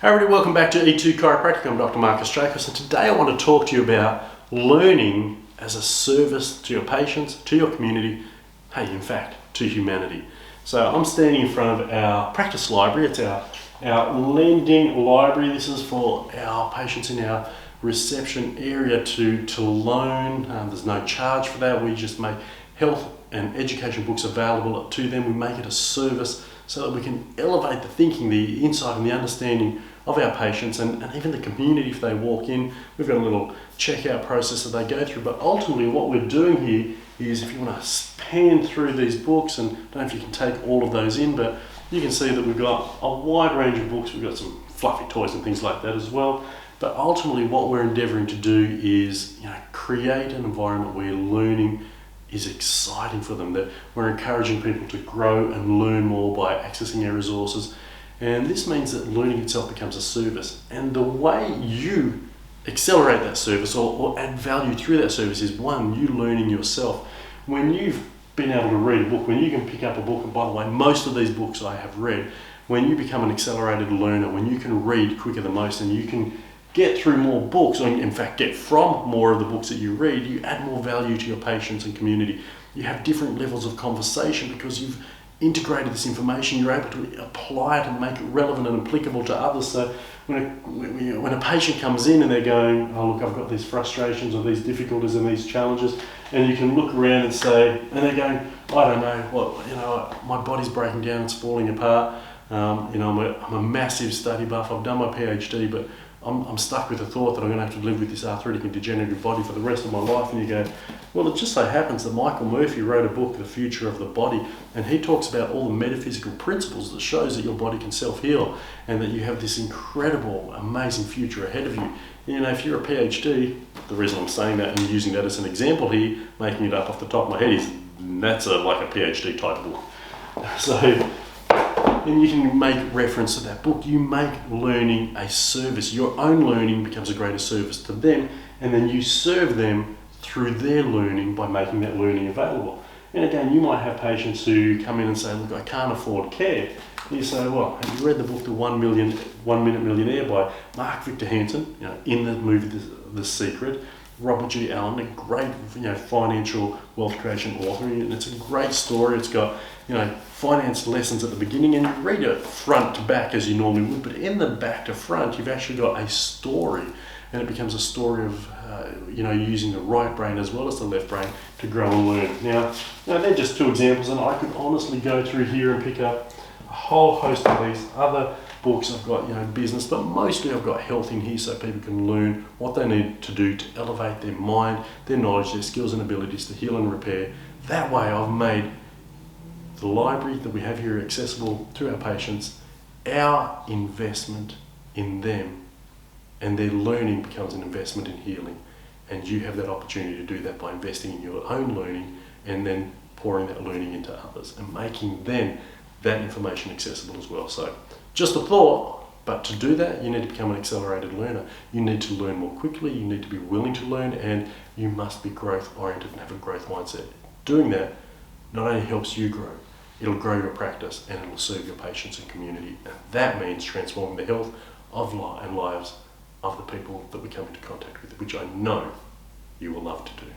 Hey everybody, welcome back to Ep3 Chiropractic. I'm Dr. Marcus Chacos, and today I want to talk to you about learning as a service to your patients, to your community, hey, in fact, to humanity. So I'm standing in front of our practice library. It's our lending library. This is for our patients in our reception area to loan. There's no charge for that. We just make health and education books available to them. We make it a service so that we can elevate the thinking, the insight and the understanding of our patients and even the community if they walk in. We've got a little checkout process that they go through, but ultimately what we're doing here is, if you want to pan through these books, and I don't know if you can take all of those in, but you can see that we've got a wide range of books. We've got some fluffy toys and things like that as well. But ultimately what we're endeavouring to do is, create an environment where learning is exciting for them, that we're encouraging people to grow and learn more by accessing our resources. And this means that learning itself becomes a service. And the way you accelerate that service or add value through that service is, one, you learning yourself. When you've been able to read a book, when you can pick up a book, and by the way, most of these books I have read, when you become an accelerated learner, when you can read quicker than most and you can get through more books, or in fact get from more of the books that you read, you add more value to your patients and community. You have different levels of conversation because you've integrated this information. You're able to apply it and make it relevant and applicable to others. So when a patient comes in and they're going, oh look, I've got these frustrations or these difficulties and these challenges, and you can look around and say, and they're going, I don't know, my body's breaking down, it's falling apart. I'm a massive study buff. I've done my PhD, but I'm stuck with the thought that I'm going to have to live with this arthritic and degenerative body for the rest of my life. And you go, well, it just so happens that Michael Murphy wrote a book, The Future of the Body, and he talks about all the metaphysical principles that shows that your body can self-heal and that you have this incredible, amazing future ahead of you. If you're a PhD, the reason I'm saying that and using that as an example here, making it up off the top of my head, is that's like a PhD type book. So, and you can make reference to that book. You make learning a service. Your own learning becomes a greater service to them, and then you serve them through their learning by making that learning available. And again, you might have patients who come in and say, look, I can't afford care. And you say, well, have you read the book The 1 Minute Millionaire by Mark Victor Hansen, in the movie The Secret? Robert G. Allen, a great financial wealth creation author, and it's a great story. It's got finance lessons at the beginning, and you read it front to back as you normally would, but in the back to front you've actually got a story, and it becomes a story of using the right brain as well as the left brain to grow and learn. Now they're just two examples, and I could honestly go through here and pick up a whole host of these other books. I've got business, but mostly I've got health in here so people can learn what they need to do to elevate their mind, their knowledge, their skills and abilities to heal and repair. That way I've made the library that we have here accessible to our patients. Our investment in them and their learning becomes an investment in healing, and you have that opportunity to do that by investing in your own learning and then pouring that learning into others and making then that information accessible as well. So just a thought, but to do that you need to become an accelerated learner. You need to learn more quickly, you need to be willing to learn, and you must be growth oriented and have a growth mindset. Doing that not only helps you grow, it'll grow your practice and it'll serve your patients and community, and that means transforming the health of and lives of the people that we come into contact with, which I know you will love to do.